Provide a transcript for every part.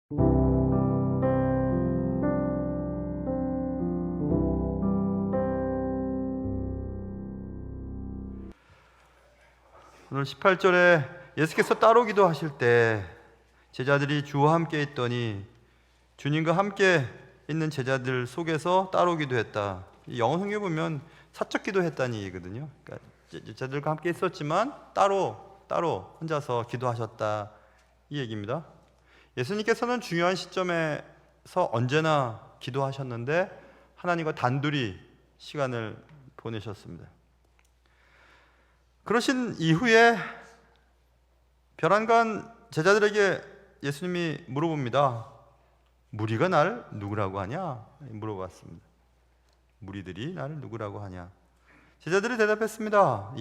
오늘 18절에 예수께서 따로 기도하실 때 제자들이 주와 함께 있더니 주님과 함께 있는 제자들 속에서 따로 기도했다. 영어 성경에 보면 사적 기도했다는 얘기거든요. 그러니까 제자들과 함께 있었지만 따로 혼자서 기도하셨다, 이 얘기입니다. 예수님께서는 중요한 시점에서 언제나 기도하셨는데 하나님과 단둘이 시간을 보내셨습니다. 그러신 이후에 별안간 제자들에게 예수님이 물어봅니다. 무리가 날 누구라고 하냐? 물어봤습니다. 무리들이 나를 누구라고 하냐? 제자들이 대답했습니다.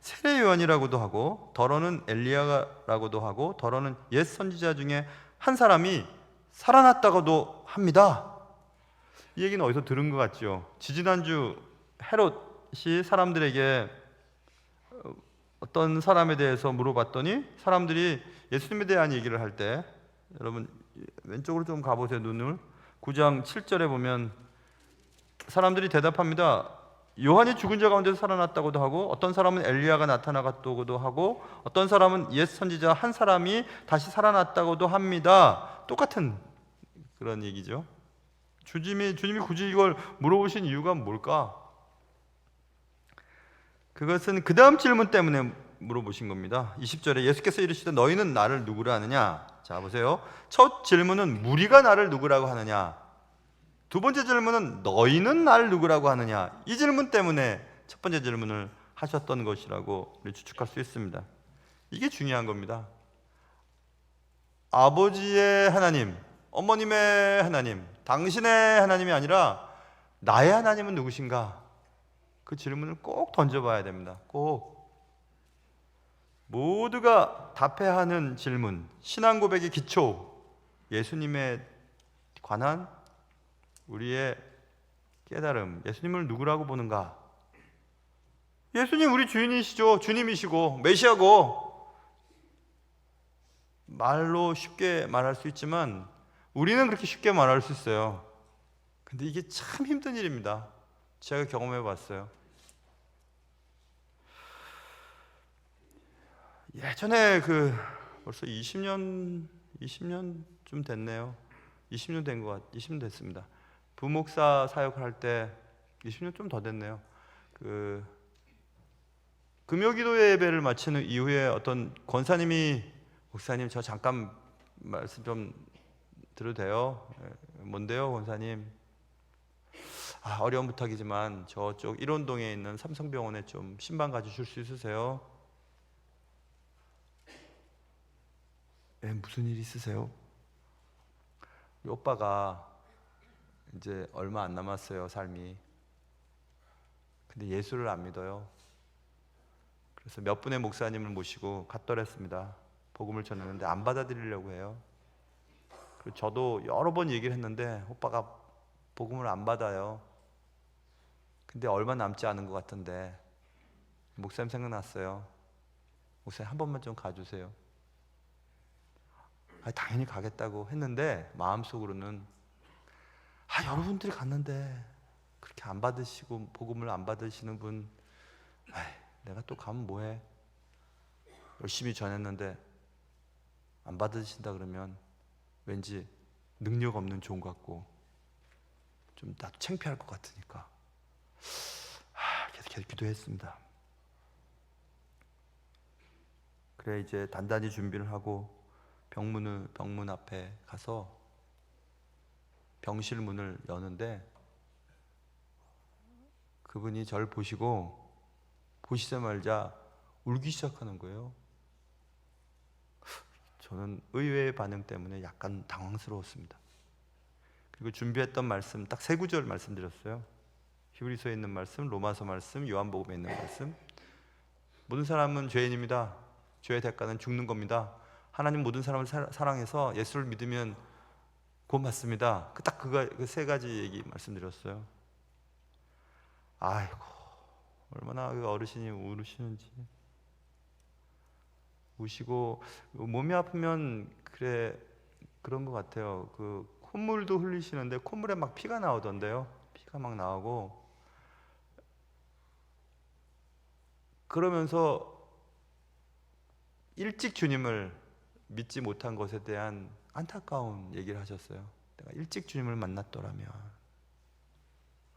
세례 요한이라고도 하고 더러는 엘리야라고도 하고 더러는 옛 선지자 중에 한 사람이 살아났다고도 합니다. 이 얘기는 어디서 들은 것 같죠? 지지난주 헤롯이 사람들에게 어떤 사람에 대해서 물어봤더니 사람들이 예수님에 대한 얘기를 할 때, 여러분 왼쪽으로 좀 가보세요. 눈을 9장 7절에 보면 사람들이 대답합니다. 요한이 죽은 자 가운데서 살아났다고도 하고 어떤 사람은 엘리야가 나타나갔다고도 하고 어떤 사람은 옛 선지자 한 사람이 다시 살아났다고도 합니다. 똑같은 그런 얘기죠. 주님이 굳이 이걸 물어보신 이유가 뭘까? 그것은 그 다음 질문 때문에 물어보신 겁니다. 20절에 예수께서 이르시되 너희는 나를 누구라 하느냐? 자 보세요. 첫 질문은 무리가 나를 누구라고 하느냐? 두 번째 질문은 너희는 나를 누구라고 하느냐? 이 질문 때문에 첫 번째 질문을 하셨던 것이라고 우리 추측할 수 있습니다. 이게 중요한 겁니다. 아버지의 하나님, 어머님의 하나님, 당신의 하나님이 아니라 나의 하나님은 누구신가? 그 질문을 꼭 던져봐야 됩니다. 꼭. 모두가 답해야 하는 질문, 신앙 고백의 기초, 예수님에 관한 우리의 깨달음, 예수님을 누구라고 보는가? 예수님 우리 주인이시죠. 주님이시고 메시아고, 말로 쉽게 말할 수 있지만 우리는 그렇게 쉽게 말할 수 있어요. 근데 이게 참 힘든 일입니다. 제가 경험해 봤어요. 예전에 벌써 20년쯤 됐네요. 20년 된 것 20년 됐습니다. 부목사 사역할 때 20년 좀 더 됐네요. 금요기도 예배를 마치는 이후에 어떤 권사님이 목사님 저 잠깐 말씀 좀 드려도 돼요? 뭔데요, 권사님? 어려운 부탁이지만 저쪽 일원동에 있는 삼성병원에 좀 신방 가주실 수 있으세요? 무슨 일 있으세요? 우리 오빠가 이제 얼마 안 남았어요, 삶이. 근데 예수를 안 믿어요. 그래서 몇 분의 목사님을 모시고 갔더랬습니다. 복음을 전했는데 안 받아들이려고 해요. 그리고 저도 여러 번 얘기를 했는데 오빠가 복음을 안 받아요. 근데 얼마 남지 않은 것 같은데 목사님 생각났어요. 목사님 한 번만 좀 가주세요. 당연히 가겠다고 했는데 마음속으로는 여러분들이 갔는데 그렇게 안 받으시고 복음을 안 받으시는 분, 내가 또 가면 뭐해? 열심히 전했는데 안 받으신다 그러면 왠지 능력 없는 종 같고 좀 나도 창피할 것 같으니까 계속 기도했습니다. 그래 이제 단단히 준비를 하고 병문 앞에 가서 병실 문을 여는데 그분이 저를 보시자마자 울기 시작하는 거예요. 저는 의외의 반응 때문에 약간 당황스러웠습니다. 그리고 준비했던 말씀 딱 3구절 말씀드렸어요. 히브리서에 있는 말씀, 로마서 말씀, 요한복음에 있는 말씀. 모든 사람은 죄인입니다. 죄의 대가는 죽는 겁니다. 하나님 모든 사람을 사랑해서 예수를 믿으면 구원 받습니다. 그 3가지 얘기 말씀드렸어요. 아이고 얼마나 그 어르신이 우시는지. 우시고 몸이 아프면 그래 그런 것 같아요. 그 콧물도 흘리시는데 콧물에 막 피가 나오던데요. 피가 막 나오고 그러면서 일찍 주님을 믿지 못한 것에 대한 안타까운 얘기를 하셨어요. 내가 일찍 주님을 만났더라면.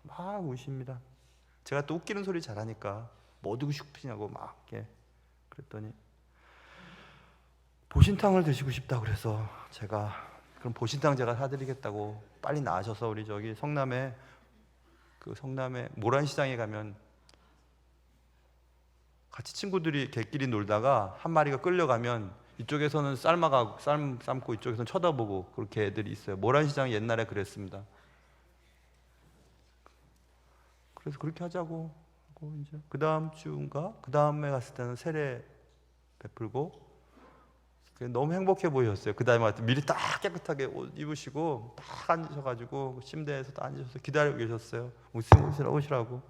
막 우십니다. 제가 또 웃기는 소리 잘하니까 뭐 드고 싶으냐고 막 이렇게 그랬더니 보신탕을 드시고 싶다고 그래서 제가 그럼 보신탕 제가 사드리겠다고 빨리 나으셔서 우리 저기 성남에 모란시장에 가면 같이 친구들이 개끼리 놀다가 한 마리가 끌려가면 이쪽에서는 삶고 이쪽에서는 쳐다보고 그렇게 애들이 있어요. 모란시장 옛날에 그랬습니다. 그래서 그렇게 하자고 하고 이제 그 다음 주인가 그 다음에 갔을 때는 세례 베풀고 너무 행복해 보이셨어요. 그 다음에 미리 딱 깨끗하게 옷 입으시고 딱 앉으셔가지고 침대에서 딱 앉으셔서 기다리고 계셨어요. 오시라고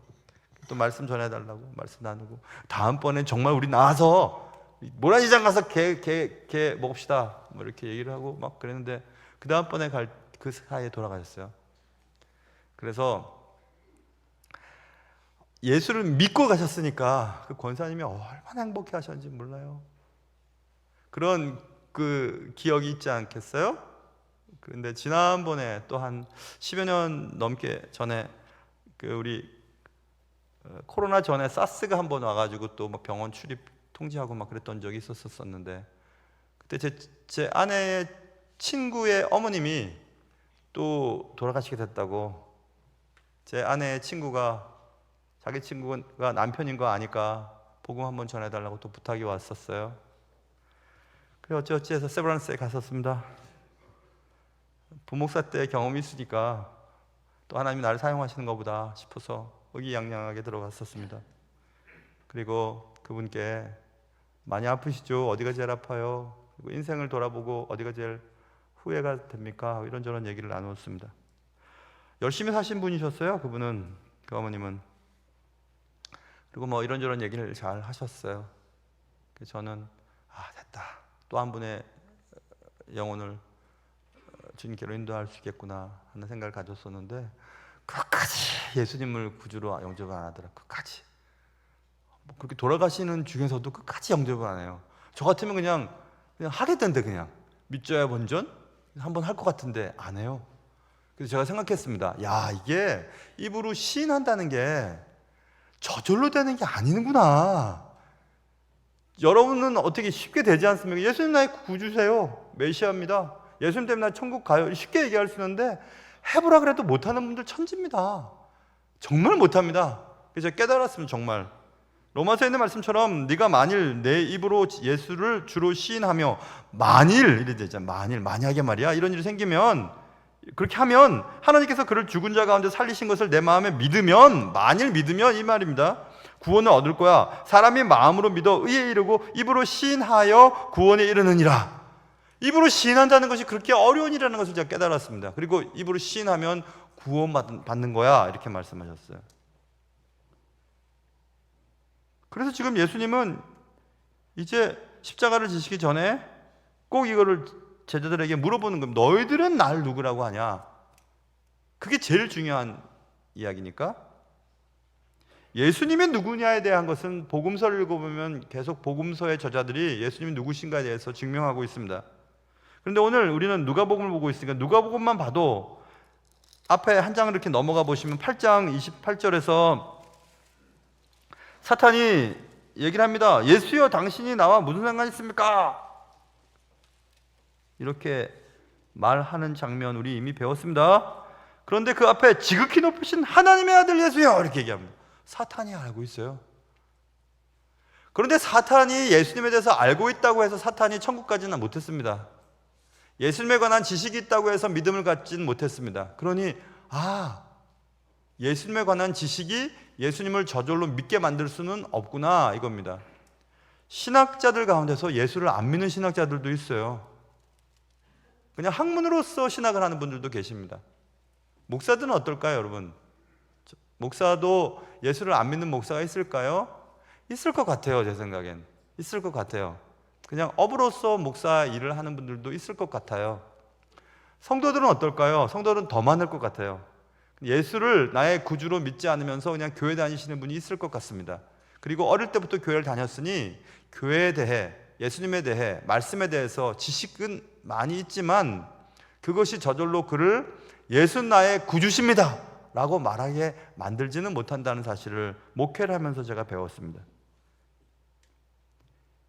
또 말씀 전해달라고 말씀 나누고 다음번엔 정말 우리 나와서 모란시장 가서 게 먹읍시다 뭐 이렇게 얘기를 하고 막 그랬는데 그 다음번에 그 사이에 돌아가셨어요. 그래서 예수를 믿고 가셨으니까 그 권사님이 얼마나 행복해 하셨는지 몰라요. 그런 그 기억이 있지 않겠어요? 그런데 지난번에 또 한 10여 년 넘게 전에 그 우리 코로나 전에 사스가 한번 와가지고 또 막 병원 출입 통제하고 막 그랬던 적이 있었었는데 그때 제 아내의 친구의 어머님이 또 돌아가시게 됐다고. 제 아내의 친구가 자기 친구가 남편인 거 아니까 복음 한번 전해달라고 또 부탁이 왔었어요. 그래 어찌어찌해서 세브란스에 갔었습니다. 부목사 때 경험이 있으니까 또 하나님이 나를 사용하시는 것보다 싶어서 의기양양하게 들어갔었습니다. 그리고 그분께 많이 아프시죠? 어디가 제일 아파요? 그리고 인생을 돌아보고 어디가 제일 후회가 됩니까? 이런저런 얘기를 나누었습니다. 열심히 사신 분이셨어요. 그분은, 그 어머님은. 그리고 뭐 이런저런 얘기를 잘 하셨어요. 그래서 저는 됐다. 또 한 분의 영혼을 주님께로 인도할 수 있겠구나 하는 생각을 가졌었는데 끝까지 예수님을 구주로 영접을 안 하더라. 끝까지. 그렇게 돌아가시는 중에서도 끝까지 영접을 안 해요. 저 같으면 그냥 하겠던데 그냥 믿져야 본전 한번 할 것 같은데 안 해요. 그래서 제가 생각했습니다. 야, 이게 입으로 시인한다는 게 저절로 되는 게 아니는구나. 여러분은 어떻게 쉽게 되지 않습니까? 예수님 나의 구주세요. 메시아입니다. 예수님 때문에 나 천국 가요. 쉽게 얘기할 수 있는데 해보라 그래도 못하는 분들 천지입니다. 정말 못합니다. 그래서 깨달았으면 정말 로마서에 있는 말씀처럼 네가 만일 내 입으로 예수를 주로 시인하며 만일 이래 되잖아. 만약에 말이야 이런 일이 생기면 그렇게 하면 하나님께서 그를 죽은 자 가운데 살리신 것을 내 마음에 믿으면 만일 믿으면 이 말입니다. 구원을 얻을 거야. 사람이 마음으로 믿어 의에 이르고 입으로 시인하여 구원에 이르느니라. 입으로 시인한다는 것이 그렇게 어려운 일이라는 것을 제가 깨달았습니다. 그리고 입으로 시인하면 구원 받는 거야 이렇게 말씀하셨어요. 그래서 지금 예수님은 이제 십자가를 지시기 전에 꼭 이거를 제자들에게 물어보는 겁니다. 너희들은 날 누구라고 하냐? 그게 제일 중요한 이야기니까. 예수님이 누구냐에 대한 것은 복음서를 읽어보면 계속 복음서의 저자들이 예수님이 누구신가에 대해서 증명하고 있습니다. 그런데 오늘 우리는 누가복음을 보고 있으니까 누가복음만 봐도 앞에 한 장을 이렇게 넘어가 보시면 8장 28절에서 사탄이 얘기를 합니다. 예수여 당신이 나와 무슨 상관이 있습니까? 이렇게 말하는 장면 우리 이미 배웠습니다. 그런데 그 앞에 지극히 높으신 하나님의 아들 예수여 이렇게 얘기합니다. 사탄이 알고 있어요. 그런데 사탄이 예수님에 대해서 알고 있다고 해서 사탄이 천국 가지는 못했습니다. 예수님에 관한 지식이 있다고 해서 믿음을 갖지는 못했습니다. 그러니 예수님에 관한 지식이 예수님을 저절로 믿게 만들 수는 없구나 이겁니다. 신학자들 가운데서 예수를 안 믿는 신학자들도 있어요. 그냥 학문으로서 신학을 하는 분들도 계십니다. 목사들은 어떨까요, 여러분? 목사도 예수를 안 믿는 목사가 있을까요? 있을 것 같아요, 제 생각엔. 있을 것 같아요. 그냥 업으로서 목사 일을 하는 분들도 있을 것 같아요. 성도들은 어떨까요? 성도들은 더 많을 것 같아요. 예수를 나의 구주로 믿지 않으면서 그냥 교회 다니시는 분이 있을 것 같습니다. 그리고 어릴 때부터 교회를 다녔으니 교회에 대해, 예수님에 대해, 말씀에 대해서 지식은 많이 있지만 그것이 저절로 그를 예수는 나의 구주십니다 라고 말하게 만들지는 못한다는 사실을 목회를 하면서 제가 배웠습니다.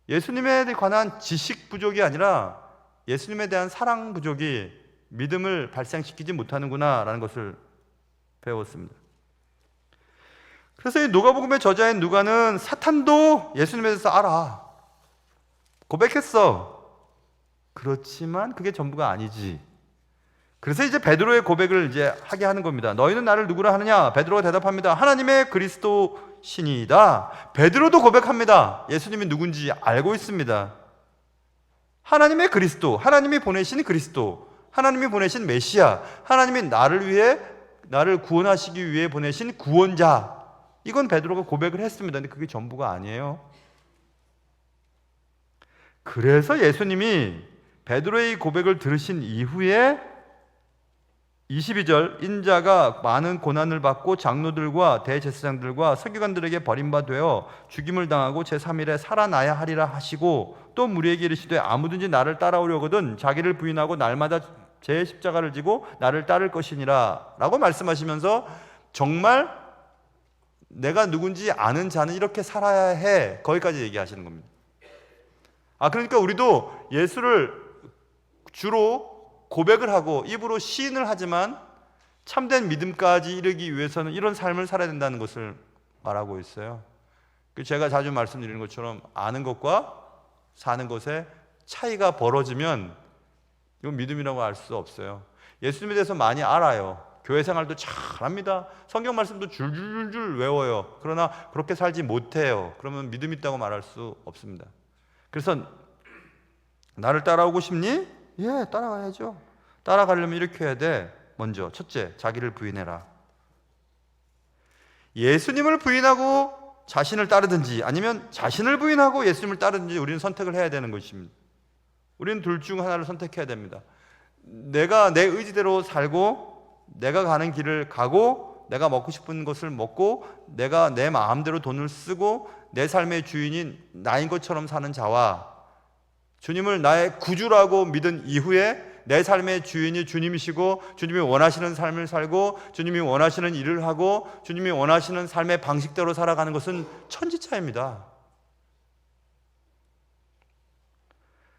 예수님에 관한 지식 부족이 아니라 예수님에 대한 사랑 부족이 믿음을 발생시키지 못하는구나 라는 것을 배웠습니다. 그래서 이 누가복음의 저자인 누가는 사탄도 예수님에 대해서 알아, 고백했어. 그렇지만 그게 전부가 아니지. 그래서 이제 베드로의 고백을 이제 하게 하는 겁니다. 너희는 나를 누구라 하느냐? 베드로가 대답합니다. 하나님의 그리스도신이다. 베드로도 고백합니다. 예수님이 누군지 알고 있습니다. 하나님의 그리스도, 하나님이 보내신 그리스도, 하나님이 보내신 메시아, 하나님이 나를 구원하시기 위해 보내신 구원자, 이건 베드로가 고백을 했습니다. 근데 그게 전부가 아니에요. 그래서 예수님이 베드로의 고백을 들으신 이후에 22절, 인자가 많은 고난을 받고 장로들과 대제사장들과 서기관들에게 버림받아 죽임을 당하고 제3일에 살아나야 하리라 하시고, 또 무리에게 이르시되 아무든지 나를 따라오려거든 자기를 부인하고 날마다 제 십자가를 지고 나를 따를 것이니라 라고 말씀하시면서 정말 내가 누군지 아는 자는 이렇게 살아야 해, 거기까지 얘기하시는 겁니다. 그러니까 우리도 예수를 주로 고백을 하고 입으로 시인을 하지만 참된 믿음까지 이르기 위해서는 이런 삶을 살아야 된다는 것을 말하고 있어요. 제가 자주 말씀드리는 것처럼 아는 것과 사는 것에 차이가 벌어지면 이건 믿음이라고 알 수 없어요. 예수님에 대해서 많이 알아요. 교회 생활도 잘합니다. 성경 말씀도 줄줄줄 외워요. 그러나 그렇게 살지 못해요. 그러면 믿음 있다고 말할 수 없습니다. 그래서 나를 따라오고 싶니? 예, 따라가야죠. 따라가려면 이렇게 해야 돼. 먼저 첫째, 자기를 부인해라. 예수님을 부인하고 자신을 따르든지 아니면 자신을 부인하고 예수님을 따르든지 우리는 선택을 해야 되는 것입니다. 우리는 둘 중 하나를 선택해야 됩니다. 내가 내 의지대로 살고 내가 가는 길을 가고 내가 먹고 싶은 것을 먹고 내가 내 마음대로 돈을 쓰고 내 삶의 주인이 나인 것처럼 사는 자와, 주님을 나의 구주라고 믿은 이후에 내 삶의 주인이 주님이시고 주님이 원하시는 삶을 살고 주님이 원하시는 일을 하고 주님이 원하시는 삶의 방식대로 살아가는 것은 천지차입니다.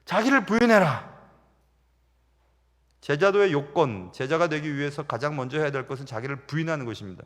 자기를 부인해라. 제자도의 요건, 제자가 되기 위해서 가장 먼저 해야 될 것은 자기를 부인하는 것입니다.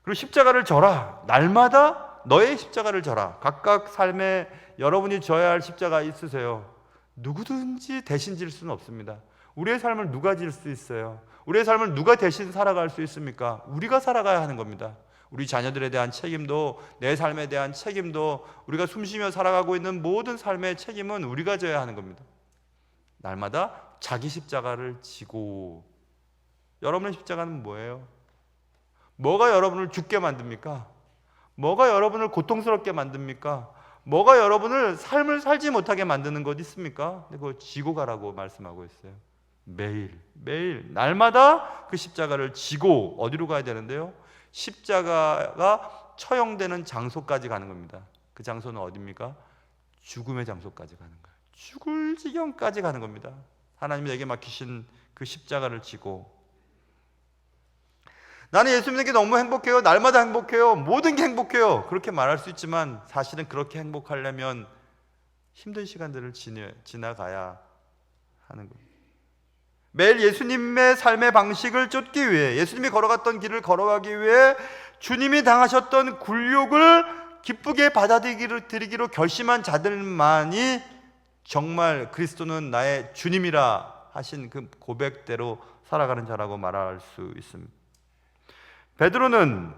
그리고 십자가를 져라. 날마다 너의 십자가를 져라. 각각 삶에 여러분이 져야 할 십자가 있으세요. 누구든지 대신 질 수는 없습니다. 우리의 삶을 누가 질 수 있어요? 우리의 삶을 누가 대신 살아갈 수 있습니까? 우리가 살아가야 하는 겁니다. 우리 자녀들에 대한 책임도, 내 삶에 대한 책임도, 우리가 숨쉬며 살아가고 있는 모든 삶의 책임은 우리가 져야 하는 겁니다. 날마다 자기 십자가를 지고. 여러분의 십자가는 뭐예요? 뭐가 여러분을 죽게 만듭니까? 뭐가 여러분을 고통스럽게 만듭니까? 뭐가 여러분을 삶을 살지 못하게 만드는 것 있습니까? 그거 지고 가라고 말씀하고 있어요. 매일 날마다 그 십자가를 지고 어디로 가야 되는데요? 십자가가 처형되는 장소까지 가는 겁니다. 그 장소는 어디입니까? 죽음의 장소까지 가는 거예요. 죽을 지경까지 가는 겁니다. 하나님이 내게 맡기신 그 십자가를 지고. 나는 예수님에게 너무 행복해요. 날마다 행복해요. 모든 게 행복해요. 그렇게 말할 수 있지만 사실은 그렇게 행복하려면 힘든 시간들을 지나가야 하는 겁니다. 매일 예수님의 삶의 방식을 쫓기 위해, 예수님이 걸어갔던 길을 걸어가기 위해 주님이 당하셨던 굴욕을 기쁘게 받아들이기로 결심한 자들만이 정말 그리스도는 나의 주님이라 하신 그 고백대로 살아가는 자라고 말할 수 있습니다. 베드로는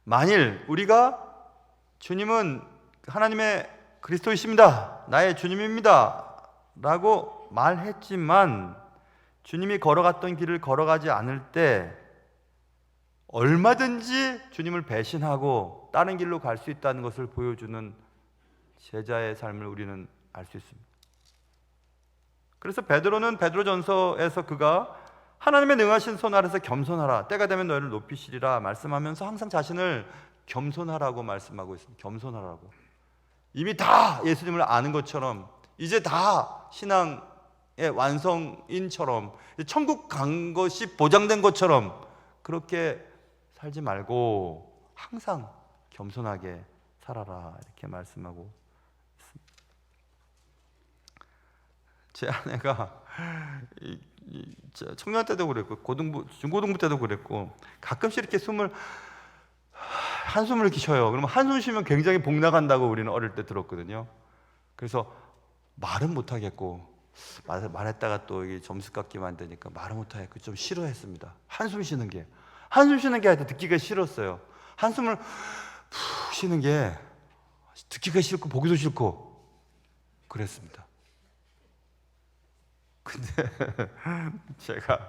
만일 우리가 주님은 하나님의 그리스도이십니다, 나의 주님입니다 라고 말했지만 주님이 걸어갔던 길을 걸어가지 않을 때 얼마든지 주님을 배신하고 다른 길로 갈 수 있다는 것을 보여주는 제자의 삶을 우리는 알 수 있습니다. 그래서 베드로는 베드로전서에서 그가 하나님의 능하신 손 아래서 겸손하라, 때가 되면 너희를 높이시리라 말씀하면서 항상 자신을 겸손하라고 말씀하고 있습니다. 겸손하라고. 이미 다 예수님을 아는 것처럼, 이제 다 신앙의 완성인처럼, 천국 간 것이 보장된 것처럼 그렇게 살지 말고 항상 겸손하게 살아라, 이렇게 말씀하고 있습니다. 제 아내가 청년 때도 그랬고 중고등부 때도 그랬고 가끔씩 이렇게 한숨을 이렇게 쉬어요. 그러면 한숨 쉬면 굉장히 복 나간다고 우리는 어릴 때 들었거든요. 그래서 말은 못하겠고 말했다가 또 이게 점수 깎기 만드니까 말은 못하겠고 좀 싫어했습니다. 한숨 쉬는 게 하여튼 듣기가 싫었어요. 한숨을 푹 쉬는 게 듣기가 싫고 보기도 싫고 그랬습니다. 근데 제가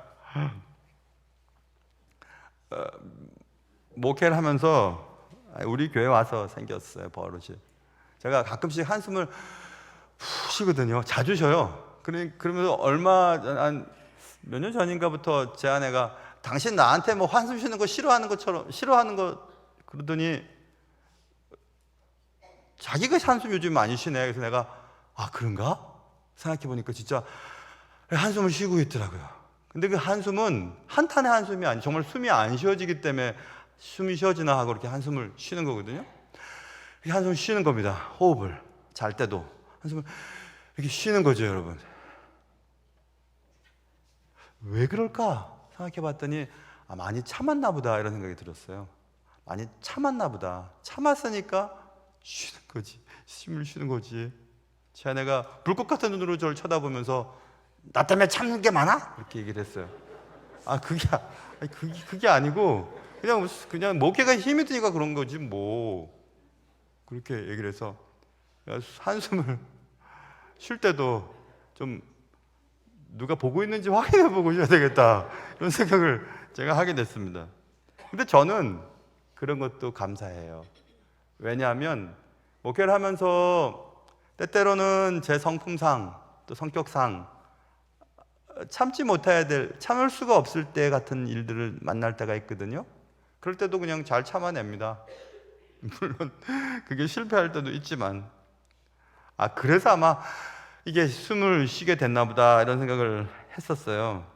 목회를 하면서 우리 교회 와서 생겼어요, 버릇이. 제가 가끔씩 한숨을 푹 쉬거든요. 자주 쉬어요. 그러면서 한 몇 년 전인가부터 제 아내가 당신 나한테 뭐 한숨 쉬는 거 싫어하는 거 그러더니 자기가 한숨 요즘 많이 쉬네. 그래서 내가 그런가? 생각해 보니까 진짜 한숨을 쉬고 있더라고요. 근데 그 한숨은 한탄의 한숨이 아니, 정말 숨이 안 쉬어지기 때문에 숨이 쉬어지나 하고 이렇게 한숨을 쉬는 거거든요. 이렇게 한숨 쉬는 겁니다. 호흡을 잘 때도 한숨을 이렇게 쉬는 거죠, 여러분. 왜 그럴까 생각해 봤더니 많이 참았나 보다 이런 생각이 들었어요. 많이 참았나 보다. 참았으니까 쉬는 거지. 숨을 쉬는 거지. 제 아내가 불꽃 같은 눈으로 저를 쳐다보면서 나 때문에 참는 게 많아? 그렇게 얘기를 했어요. 그게 아니고 그냥 목회가 힘이 드니까 그런 거지 뭐. 그렇게 얘기를 해서 한숨을 쉴 때도 좀 누가 보고 있는지 확인해 보고 쉬어야 되겠다, 이런 생각을 제가 하게 됐습니다. 근데 저는 그런 것도 감사해요. 왜냐하면 목회를 하면서 때때로는 제 성품상 또 성격상 참을 수가 없을 때 같은 일들을 만날 때가 있거든요. 그럴 때도 그냥 잘 참아냅니다. 물론 그게 실패할 때도 있지만 그래서 아마 이게 숨을 쉬게 됐나 보다 이런 생각을 했었어요.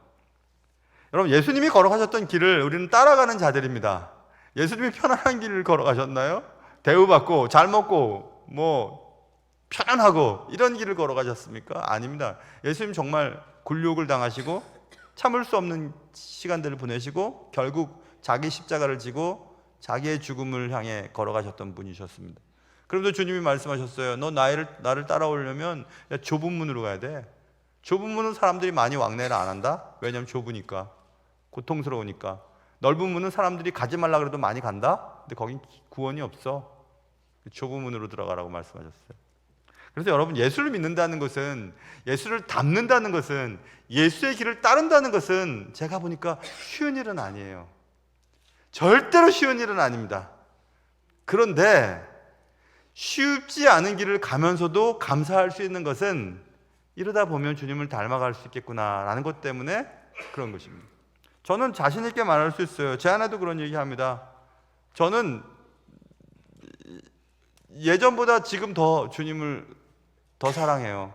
여러분, 예수님이 걸어가셨던 길을 우리는 따라가는 자들입니다. 예수님이 편안한 길을 걸어가셨나요? 대우받고 잘 먹고 편안하고 이런 길을 걸어가셨습니까? 아닙니다. 예수님 정말 굴욕을 당하시고 참을 수 없는 시간들을 보내시고 결국 자기 십자가를 지고 자기의 죽음을 향해 걸어가셨던 분이셨습니다. 그런데 주님이 말씀하셨어요. 너 나를 따라오려면 좁은 문으로 가야 돼. 좁은 문은 사람들이 많이 왕래를 안 한다. 왜냐하면 좁으니까, 고통스러우니까. 넓은 문은 사람들이 가지 말라 그래도 많이 간다. 근데 거긴 구원이 없어. 좁은 문으로 들어가라고 말씀하셨어요. 그래서 여러분, 예수를 믿는다는 것은, 예수를 닮는다는 것은, 예수의 길을 따른다는 것은 제가 보니까 쉬운 일은 아니에요. 절대로 쉬운 일은 아닙니다. 그런데 쉽지 않은 길을 가면서도 감사할 수 있는 것은 이러다 보면 주님을 닮아갈 수 있겠구나라는 것 때문에 그런 것입니다. 저는 자신 있게 말할 수 있어요. 제 아내도 그런 얘기합니다. 저는 예전보다 지금 더 주님을 더 사랑해요.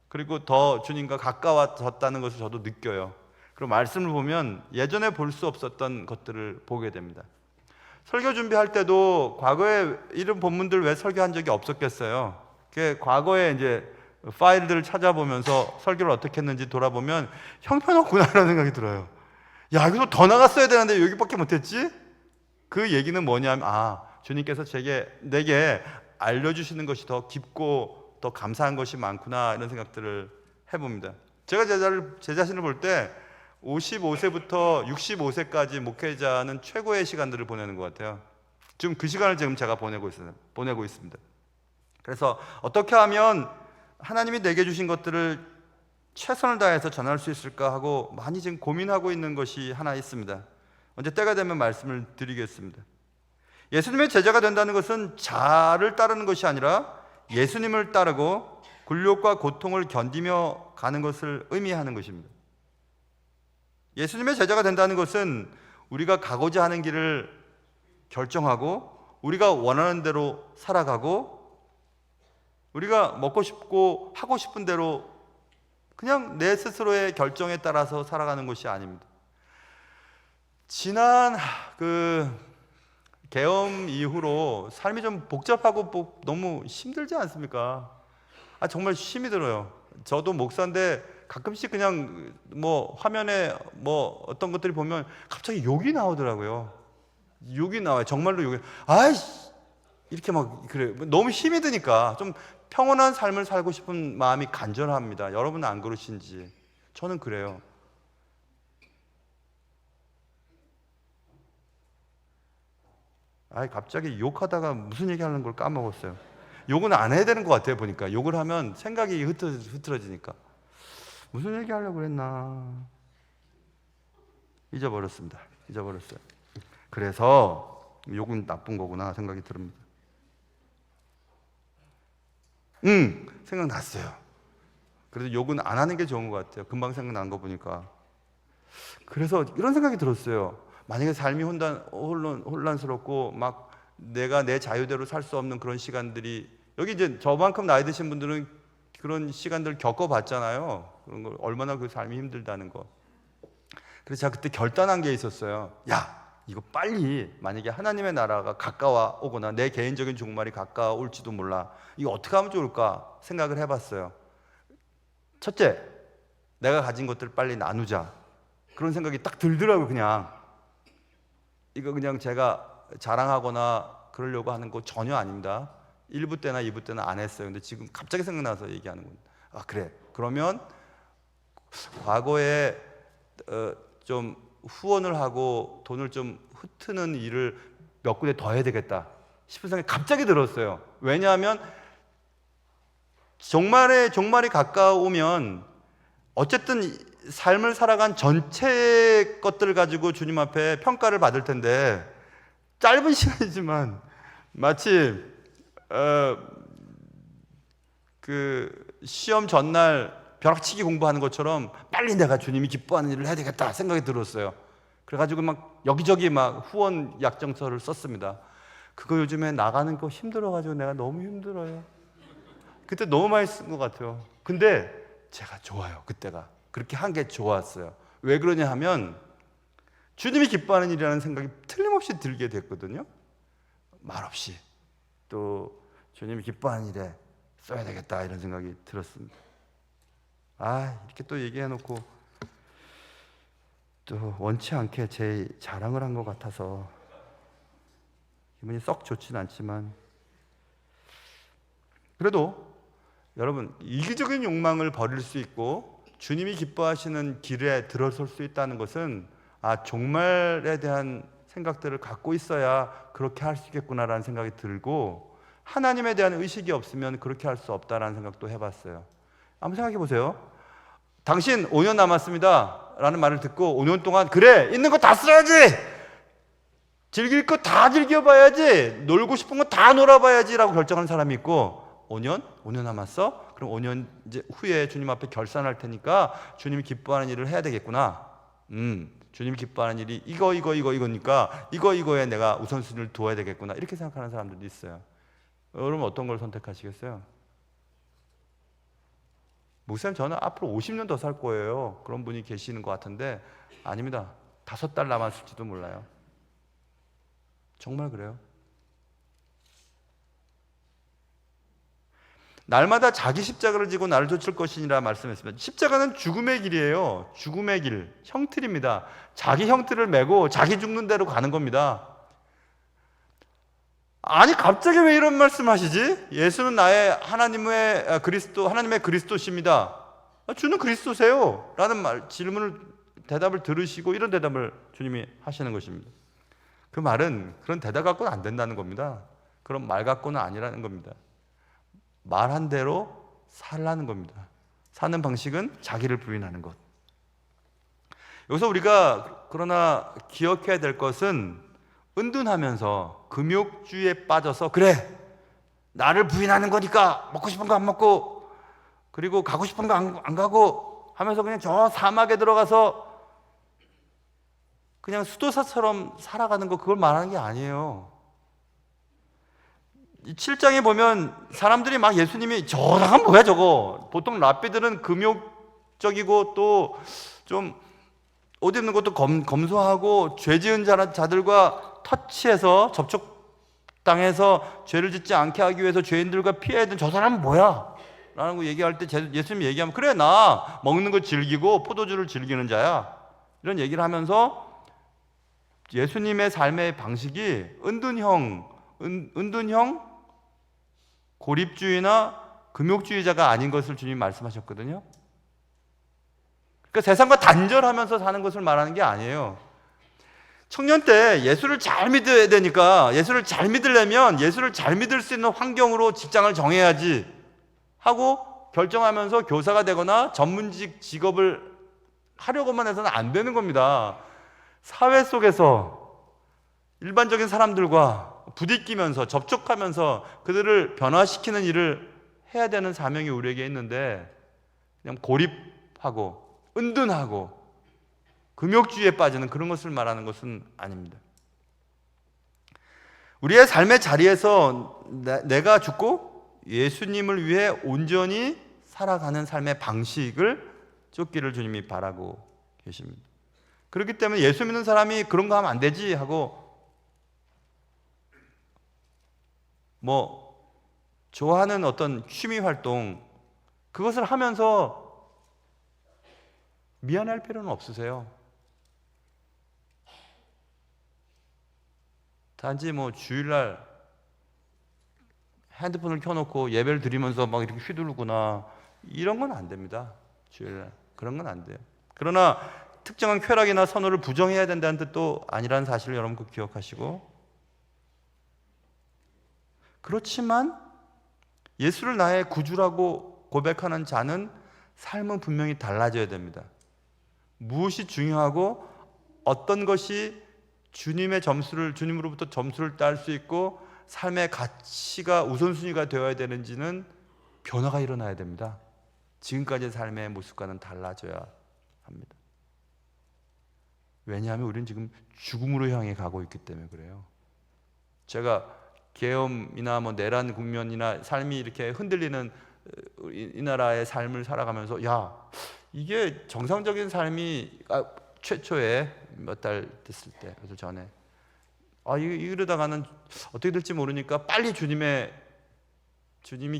그리고 더 주님과 가까워졌다는 것을 저도 느껴요. 그리고 말씀을 보면 예전에 볼 수 없었던 것들을 보게 됩니다. 설교 준비할 때도 과거에 이런 본문들 왜 설교한 적이 없었겠어요? 과거에 이제 파일들을 찾아보면서 설교를 어떻게 했는지 돌아보면 형편없구나라는 생각이 들어요. 야, 여기서 더 나갔어야 되는데 여기밖에 못했지? 그 얘기는 뭐냐면 주님께서 내게 알려주시는 것이 더 깊고 더 감사한 것이 많구나, 이런 생각들을 해봅니다. 제가 제 자신을 볼 때 55세부터 65세까지 목회자는 최고의 시간들을 보내는 것 같아요. 지금 그 시간을 제가 보내고 있습니다. 그래서 어떻게 하면 하나님이 내게 주신 것들을 최선을 다해서 전할 수 있을까 하고 많이 지금 고민하고 있는 것이 하나 있습니다. 언제 때가 되면 말씀을 드리겠습니다. 예수님의 제자가 된다는 것은 자를 따르는 것이 아니라 예수님을 따르고 굴욕과 고통을 견디며 가는 것을 의미하는 것입니다. 예수님의 제자가 된다는 것은 우리가 가고자 하는 길을 결정하고 우리가 원하는 대로 살아가고 우리가 먹고 싶고 하고 싶은 대로 그냥 내 스스로의 결정에 따라서 살아가는 것이 아닙니다. 지난 계엄 이후로 삶이 좀 복잡하고 너무 힘들지 않습니까? 정말 힘이 들어요. 저도 목사인데 가끔씩 그냥 화면에 어떤 것들이 보면 갑자기 욕이 나오더라고요. 욕이 나와요. 정말로 욕이. 아이씨! 이렇게 그래요. 너무 힘이 드니까 좀 평온한 삶을 살고 싶은 마음이 간절합니다. 여러분은 안 그러신지? 저는 그래요. 갑자기 욕하다가 무슨 얘기하는 걸 까먹었어요. 욕은 안 해야 되는 것 같아요. 보니까 욕을 하면 생각이 흐트러지니까 무슨 얘기하려고 그랬나 잊어버렸습니다. 잊어버렸어요. 그래서 욕은 나쁜 거구나 생각이 듭니다. 생각났어요. 그래도 욕은 안 하는 게 좋은 것 같아요. 금방 생각난 거 보니까. 그래서 이런 생각이 들었어요. 만약에 삶이 혼란스럽고 막 내가 내 자유대로 살 수 없는 그런 시간들이, 여기 이제 저만큼 나이 드신 분들은 그런 시간들을 겪어봤잖아요. 그런 걸 얼마나 그 삶이 힘들다는 거. 그래서 제가 그때 결단한 게 있었어요. 이거 빨리, 만약에 하나님의 나라가 가까워 오거나 내 개인적인 종말이 가까워 올지도 몰라, 이거 어떻게 하면 좋을까 생각을 해봤어요. 첫째, 내가 가진 것들을 빨리 나누자, 그런 생각이 딱 들더라고요. 이거 그냥 제가 자랑하거나 그러려고 하는 거 전혀 아닙니다. 1부 때나 2부 때는 안 했어요. 근데 지금 갑자기 생각나서 얘기하는 겁니다. 그래, 그러면 과거에 좀 후원을 하고 돈을 좀 흩트는 일을 몇 군데 더 해야 되겠다 싶은 생각이 갑자기 들었어요. 왜냐하면 종말이 가까우면 어쨌든 삶을 살아간 전체 것들을 가지고 주님 앞에 평가를 받을 텐데, 짧은 시간이지만 마치 시험 전날 벼락치기 공부하는 것처럼 빨리 내가 주님이 기뻐하는 일을 해야 되겠다 생각이 들었어요. 그래가지고 막 여기저기 막 후원 약정서를 썼습니다. 그거 요즘에 나가는 거 힘들어가지고 내가 너무 힘들어요. 그때 너무 많이 쓴 것 같아요. 근데 제가 좋아요. 그때가 그렇게 한 게 좋았어요. 왜 그러냐 하면 주님이 기뻐하는 일이라는 생각이 틀림없이 들게 됐거든요. 말없이 또 주님이 기뻐하는 일에 써야 되겠다 이런 생각이 들었습니다. 이렇게 또 얘기해놓고 또 원치 않게 제 자랑을 한 것 같아서 기분이 썩 좋진 않지만, 그래도 여러분, 이기적인 욕망을 버릴 수 있고 주님이 기뻐하시는 길에 들어설 수 있다는 것은 종말에 대한 생각들을 갖고 있어야 그렇게 할 수 있겠구나라는 생각이 들고, 하나님에 대한 의식이 없으면 그렇게 할 수 없다라는 생각도 해봤어요. 한번 생각해 보세요. 당신 5년 남았습니다 라는 말을 듣고 5년 동안 그래, 있는 거 다 써야지, 즐길 거 다 즐겨봐야지, 놀고 싶은 거 다 놀아봐야지 라고 결정하는 사람이 있고, 5년 남았어? 그럼 5년 이제 후에 주님 앞에 결산할 테니까 주님이 기뻐하는 일을 해야 되겠구나. 주님이 기뻐하는 일이 이거니까 이거에 내가 우선순위를 두어야 되겠구나, 이렇게 생각하는 사람들도 있어요. 여러분 어떤 걸 선택하시겠어요? 목사님, 저는 앞으로 50년 더 살 거예요, 그런 분이 계시는 것 같은데, 아닙니다. 5달 남았을지도 몰라요. 정말 그래요. 날마다 자기 십자가를 지고 나를 쫓을 것이니라 말씀했습니다. 십자가는 죽음의 길이에요. 죽음의 길, 형틀입니다. 자기 형틀을 메고 자기 죽는 대로 가는 겁니다. 갑자기 왜 이런 말씀하시지? 예수는 나의 하나님의 그리스도십니다. 주는 그리스도세요 라는 대답을 들으시고 이런 대답을 주님이 하시는 것입니다. 그 말은 그런 대답 갖고는 안 된다는 겁니다. 그런 말 갖고는 아니라는 겁니다. 말한 대로 살라는 겁니다. 사는 방식은 자기를 부인하는 것. 여기서 우리가 그러나 기억해야 될 것은, 은둔하면서 금욕주의에 빠져서 그래, 나를 부인하는 거니까 먹고 싶은 거 안 먹고 그리고 가고 싶은 거 안 가고 하면서 그냥 저 사막에 들어가서 그냥 수도사처럼 살아가는 거, 그걸 말하는 게 아니에요. 이 7장에 보면 사람들이 막 예수님이 저랑 뭐야 저거, 보통 랍비들은 금욕적이고 또 좀 옷 입는 것도 검소하고 죄 지은 자들과 터치해서 접촉당해서 죄를 짓지 않게 하기 위해서 죄인들과 피해야 되는 저 사람은 뭐야? 라는 거 얘기할 때 예수님이 얘기하면, 그래 나 먹는 거 즐기고 포도주를 즐기는 자야, 이런 얘기를 하면서 예수님의 삶의 방식이 은둔형 고립주의나 금욕주의자가 아닌 것을 주님이 말씀하셨거든요. 그러니까 세상과 단절하면서 사는 것을 말하는 게 아니에요. 청년 때 예수를 잘 믿어야 되니까, 예수를 잘 믿으려면 예수를 잘 믿을 수 있는 환경으로 직장을 정해야지 하고 결정하면서 교사가 되거나 전문직 직업을 하려고만 해서는 안 되는 겁니다. 사회 속에서 일반적인 사람들과 부딪히면서 접촉하면서 그들을 변화시키는 일을 해야 되는 사명이 우리에게 있는데, 그냥 고립하고 은둔하고 금욕주의에 빠지는 그런 것을 말하는 것은 아닙니다. 우리의 삶의 자리에서 내가 죽고 예수님을 위해 온전히 살아가는 삶의 방식을 쫓기를 주님이 바라고 계십니다. 그렇기 때문에 예수 믿는 사람이 그런 거 하면 안 되지 하고 좋아하는 어떤 취미 활동, 그것을 하면서 미안할 필요는 없으세요. 단지 주일날 핸드폰을 켜놓고 예배를 드리면서 막 이렇게 휘두르거나 이런 건 안 됩니다. 주일날 그런 건 안 돼요. 그러나 특정한 쾌락이나 선호를 부정해야 된다는 뜻도 아니라는 사실을 여러분 꼭 기억하시고, 그렇지만 예수를 나의 구주라고 고백하는 자는 삶은 분명히 달라져야 됩니다. 무엇이 중요하고 어떤 것이 주님으로부터 점수를 딸 수 있고 삶의 가치가 우선순위가 되어야 되는지는 변화가 일어나야 됩니다. 지금까지의 삶의 모습과는 달라져야 합니다. 왜냐하면 우리는 지금 죽음으로 향해 가고 있기 때문에 그래요. 제가 계엄이나 내란 국면이나 삶이 이렇게 흔들리는 이 나라의 삶을 살아가면서, 이게 정상적인 삶이 최초에 몇 달 됐을 때, 그래서 전에 이러다가는 어떻게 될지 모르니까 빨리 주님이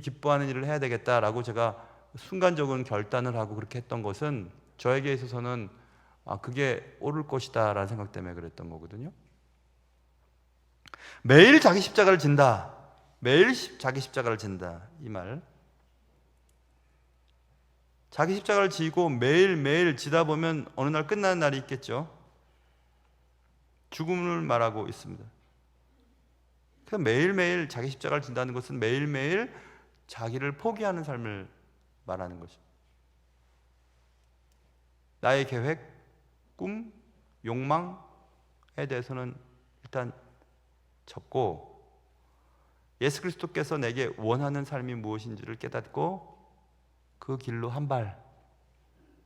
기뻐하는 일을 해야 되겠다라고 제가 순간적인 결단을 하고 그렇게 했던 것은 저에게 있어서는 그게 옳을 것이다 라는 생각 때문에 그랬던 거거든요. 매일 자기 십자가를 진다, 매일 자기 십자가를 진다, 이 말, 자기 십자가를 지고 매일매일 지다 보면 어느 날 끝나는 날이 있겠죠. 죽음을 말하고 있습니다. 그래서 매일매일 자기 십자가를 진다는 것은 매일매일 자기를 포기하는 삶을 말하는 것입니다. 나의 계획, 꿈, 욕망에 대해서는 일단 접고 예수 그리스도께서 내게 원하는 삶이 무엇인지를 깨닫고 그 길로 한 발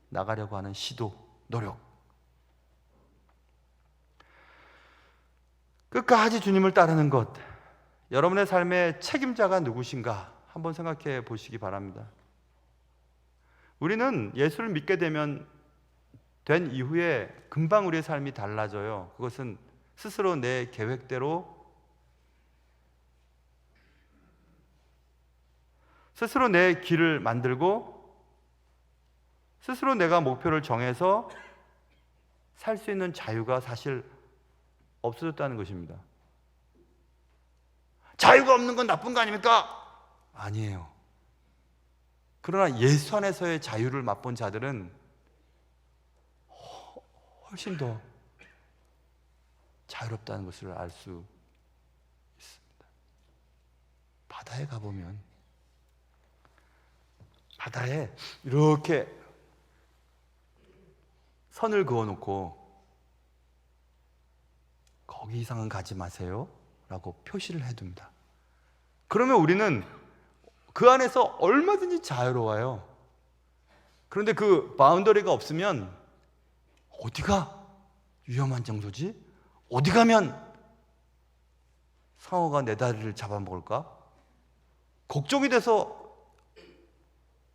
나가려고 하는 시도, 노력, 끝까지 주님을 따르는 것, 여러분의 삶의 책임자가 누구신가 한번 생각해 보시기 바랍니다. 우리는 예수를 믿게 된 이후에 금방 우리의 삶이 달라져요. 그것은 스스로 내 계획대로, 스스로 내 길을 만들고 스스로 내가 목표를 정해서 살 수 있는 자유가 사실 없어졌다는 것입니다. 자유가 없는 건 나쁜 거 아닙니까? 아니에요. 그러나 예수 안에서의 자유를 맛본 자들은 훨씬 더 자유롭다는 것을 알 수 있습니다. 바다에 가보면 바다에 이렇게 선을 그어놓고 거기 이상은 가지 마세요 라고 표시를 해둡니다. 그러면 우리는 그 안에서 얼마든지 자유로워요. 그런데 그 바운더리가 없으면 어디가 위험한 장소지? 어디 가면 상어가 내 다리를 잡아먹을까? 걱정이 돼서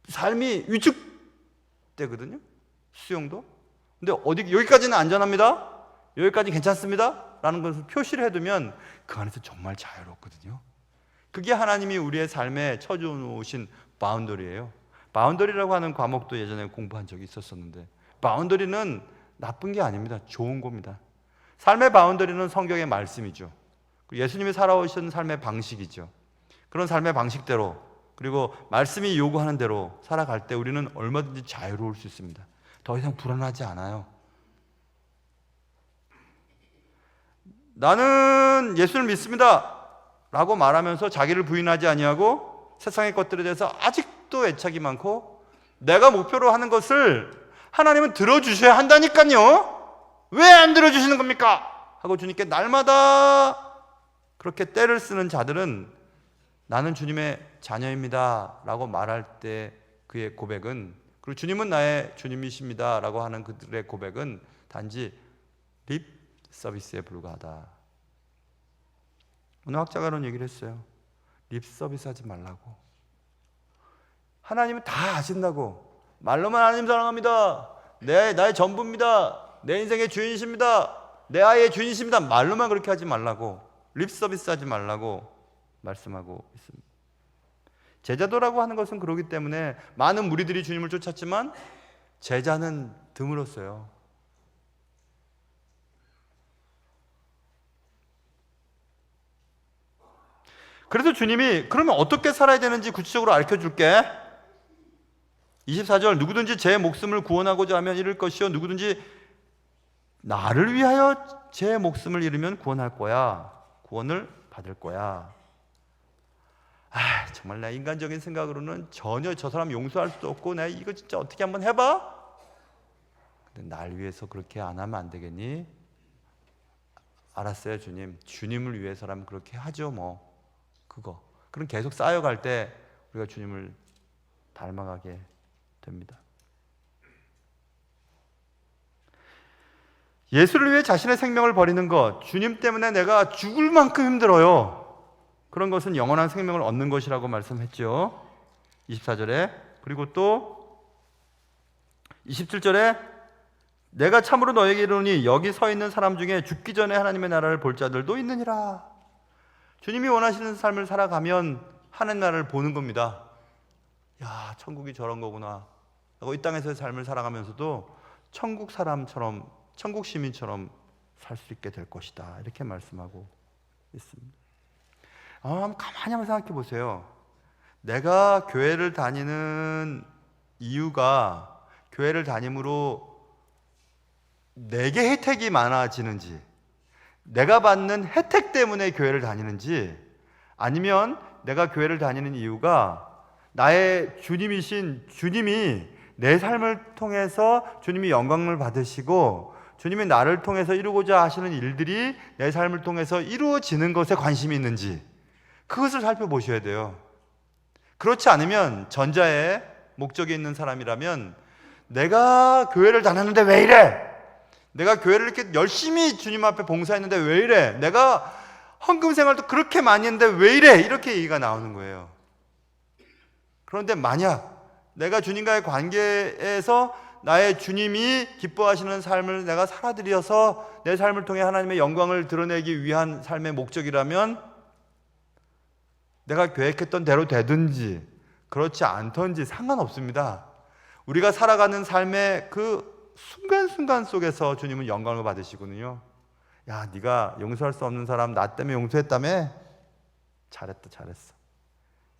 삶이 위축되거든요. 수영도. 근데 여기까지는 안전합니다. 여기까지 괜찮습니다. 라는 것을 표시를 해두면 그 안에서 정말 자유롭거든요. 그게 하나님이 우리의 삶에 쳐주신 바운더리예요. 바운더리라고 하는 과목도 예전에 공부한 적이 있었었는데, 바운더리는 나쁜 게 아닙니다. 좋은 겁니다. 삶의 바운더리는 성경의 말씀이죠. 예수님이 살아오신 삶의 방식이죠. 그런 삶의 방식대로, 그리고 말씀이 요구하는 대로 살아갈 때 우리는 얼마든지 자유로울 수 있습니다. 더 이상 불안하지 않아요. 나는 예수를 믿습니다 라고 말하면서 자기를 부인하지 아니하고 세상의 것들에 대해서 아직도 애착이 많고, 내가 목표로 하는 것을 하나님은 들어주셔야 한다니까요. 왜 안 들어주시는 겁니까? 하고 주님께 날마다 그렇게 떼를 쓰는 자들은 나는 주님의 자녀입니다 라고 말할 때 그의 고백은, 그리고 주님은 나의 주님이십니다 라고 하는 그들의 고백은 단지 립 서비스에 불과하다. 어느 학자가 그런 얘기를 했어요. 립 서비스 하지 말라고. 하나님은 다 아신다고. 말로만 하나님 사랑합니다, 나의 전부입니다, 내 인생의 주인이십니다, 내 아이의 주인이십니다, 말로만 그렇게 하지 말라고, 립 서비스 하지 말라고 말씀하고 있습니다. 제자도라고 하는 것은 그러기 때문에 많은 무리들이 주님을 쫓았지만 제자는 드물었어요. 그래서 주님이 그러면 어떻게 살아야 되는지 구체적으로 알려줄게. 24절, 누구든지 제 목숨을 구원하고자 하면 잃을 것이요, 누구든지 나를 위하여 제 목숨을 잃으면 구원할 거야. 구원을 받을 거야. 정말 내 인간적인 생각으로는 전혀 저 사람 용서할 수도 없고, 내가 이거 진짜 어떻게 한번 해봐? 근데 날 위해서 그렇게 안 하면 안 되겠니? 알았어요 주님, 주님을 위해서라면 그렇게 하죠 뭐. 그럼 계속 쌓여갈 때 우리가 주님을 닮아가게 됩니다. 예수를 위해 자신의 생명을 버리는 것, 주님 때문에 내가 죽을 만큼 힘들어요. 그런 것은 영원한 생명을 얻는 것이라고 말씀했죠. 24절에. 그리고 또 27절에 내가 참으로 너에게 이르노니 여기 서 있는 사람 중에 죽기 전에 하나님의 나라를 볼 자들도 있느니라. 주님이 원하시는 삶을 살아가면 하나님 나라를 보는 겁니다. 야, 천국이 저런 거구나. 이 땅에서의 삶을 살아가면서도 천국 사람처럼, 천국 시민처럼 살 수 있게 될 것이다. 이렇게 말씀하고 있습니다. 한번 가만히 한번 생각해 보세요. 내가 교회를 다니는 이유가 교회를 다님으로 내게 혜택이 많아지는지, 내가 받는 혜택 때문에 교회를 다니는지, 아니면 내가 교회를 다니는 이유가 나의 주님이신 주님이 내 삶을 통해서 주님이 영광을 받으시고 주님이 나를 통해서 이루고자 하시는 일들이 내 삶을 통해서 이루어지는 것에 관심이 있는지, 그것을 살펴보셔야 돼요. 그렇지 않으면, 전자의 목적이 있는 사람이라면 내가 교회를 다녔는데 왜 이래? 내가 교회를 이렇게 열심히 주님 앞에 봉사했는데 왜 이래? 내가 헌금 생활도 그렇게 많이 했는데 왜 이래? 이렇게 얘기가 나오는 거예요. 그런데 만약 내가 주님과의 관계에서 나의 주님이 기뻐하시는 삶을 내가 살아드려서 내 삶을 통해 하나님의 영광을 드러내기 위한 삶의 목적이라면, 내가 계획했던 대로 되든지 그렇지 않든지 상관없습니다. 우리가 살아가는 삶의 그 순간순간 속에서 주님은 영광을 받으시거든요. 야, 네가 용서할 수 없는 사람 나 때문에 용서했다며? 잘했다, 잘했어.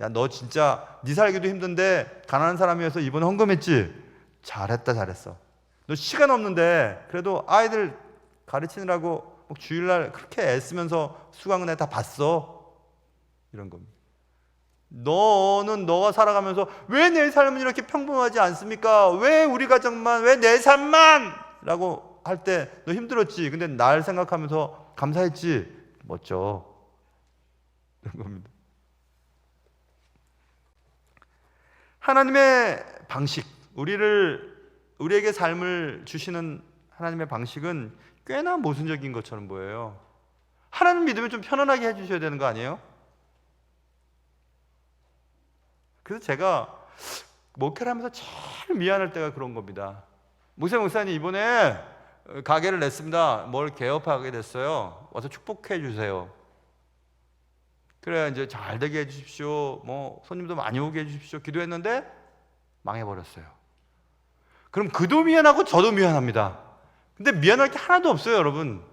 야, 너 진짜 네 살기도 힘든데 가난한 사람 위해서 이번에 헌금했지? 잘했다, 잘했어. 너 시간 없는데 그래도 아이들 가르치느라고 주일날 그렇게 애쓰면서 수강은혜 다 봤어. 이런 겁니다. 너는 너가 살아가면서 왜 내 삶은 이렇게 평범하지 않습니까? 왜 우리 가정만, 왜 내 삶만? 라고 할 때 너 힘들었지. 근데 날 생각하면서 감사했지. 멋져. 이런 겁니다. 하나님의 방식, 우리에게 삶을 주시는 하나님의 방식은 꽤나 모순적인 것처럼 보여요. 하나님 믿으면 좀 편안하게 해주셔야 되는 거 아니에요? 그래서 제가 목회를 하면서 제일 미안할 때가 그런 겁니다. 목사님 이번에 가게를 냈습니다. 뭘 개업하게 됐어요. 와서 축복해 주세요. 그래 이제 잘 되게 해주십시오. 뭐 손님도 많이 오게 해주십시오. 기도했는데 망해버렸어요. 그럼 그도 미안하고 저도 미안합니다. 근데 미안할 게 하나도 없어요, 여러분.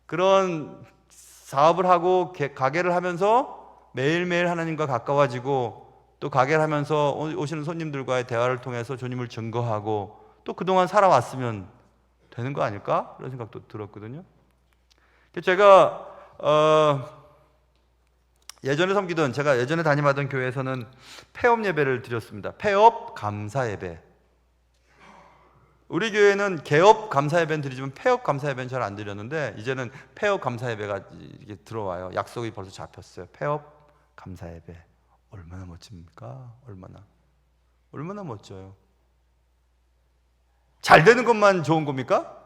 그런 사업을 하고 가게를 하면서 매일매일 하나님과 가까워지고 또 가게를 하면서 오시는 손님들과의 대화를 통해서 주님을 증거하고 또 그동안 살아왔으면 되는 거 아닐까? 그런 생각도 들었거든요. 제가 제가 예전에 다니던 교회에서는 폐업 예배를 드렸습니다. 폐업 감사 예배. 우리 교회는 개업 감사 예배는 드리지만 폐업 감사 예배는 잘 안 드렸는데 이제는 폐업 감사 예배가 이게 들어와요. 약속이 벌써 잡혔어요. 폐업 감사 예배. 얼마나 멋집니까? 얼마나 멋져요. 잘 되는 것만 좋은 겁니까?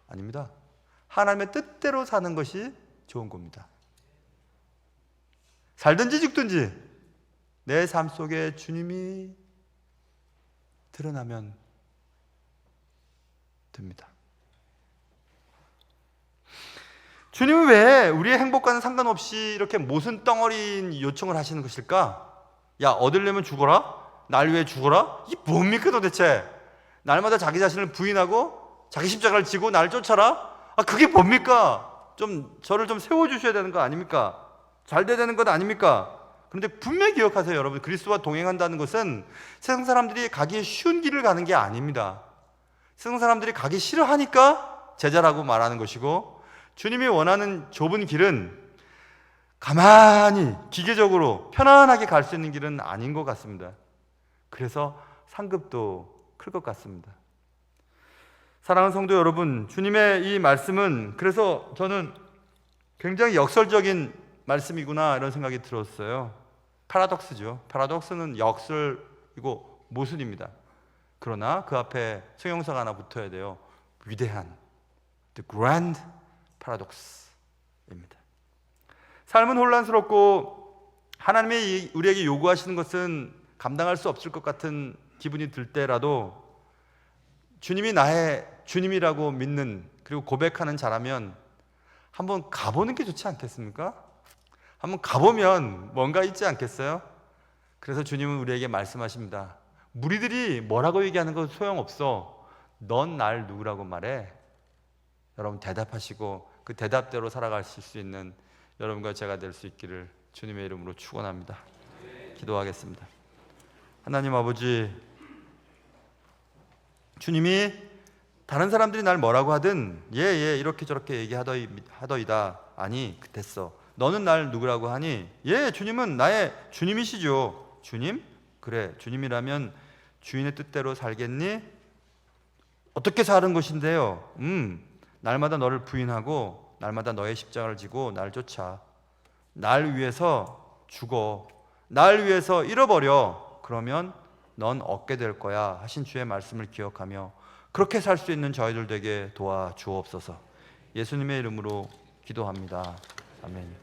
아닙니다. 하나님의 뜻대로 사는 것이 좋은 겁니다. 살든지 죽든지 내 삶 속에 주님이 드러나면 됩니다. 주님은 왜 우리의 행복과는 상관없이 이렇게 모순 덩어리인 요청을 하시는 것일까? 야, 얻으려면 죽어라? 날 위해 죽어라? 이게 뭡니까 도대체? 날마다 자기 자신을 부인하고 자기 십자가를 지고 나를 쫓아라? 그게 뭡니까? 저를 좀 세워주셔야 되는 거 아닙니까? 잘 돼야 되는 것 아닙니까? 그런데 분명히 기억하세요, 여러분. 그리스도와 동행한다는 것은 세상 사람들이 가기 쉬운 길을 가는 게 아닙니다. 세상 사람들이 가기 싫어하니까 제자라고 말하는 것이고, 주님이 원하는 좁은 길은 가만히 기계적으로 편안하게 갈 수 있는 길은 아닌 것 같습니다. 그래서 상급도 클 것 같습니다. 사랑하는 성도 여러분, 주님의 이 말씀은 그래서 저는 굉장히 역설적인 말씀이구나 이런 생각이 들었어요. 파라독스죠. 파라독스는 역설이고 모순입니다. 그러나 그 앞에 형용사가 하나 붙어야 돼요. 위대한, the grand paradox입니다. 삶은 혼란스럽고 하나님이 우리에게 요구하시는 것은 감당할 수 없을 것 같은 기분이 들 때라도 주님이 나의 주님이라고 믿는 그리고 고백하는 자라면 한번 가보는 게 좋지 않겠습니까? 한번 가보면 뭔가 있지 않겠어요? 그래서 주님은 우리에게 말씀하십니다. 무리들이 뭐라고 얘기하는 건 소용없어. 넌 날 누구라고 말해? 여러분 대답하시고 그 대답대로 살아가실 수 있는 여러분과 제가 될 수 있기를 주님의 이름으로 축원합니다. 기도하겠습니다. 하나님 아버지, 주님이 다른 사람들이 날 뭐라고 하든 예 이렇게 저렇게 얘기하더이다. 아니 됐어. 너는 날 누구라고 하니? 예, 주님은 나의 주님이시죠. 주님? 그래, 주님이라면 주인의 뜻대로 살겠니? 어떻게 사는 것인데요? 날마다 너를 부인하고 날마다 너의 십자가를 지고 날 쫓아. 날 위해서 죽어. 날 위해서 잃어버려. 그러면 넌 얻게 될 거야 하신 주의 말씀을 기억하며 그렇게 살 수 있는 저희들 되게 도와주옵소서. 예수님의 이름으로 기도합니다. 아멘.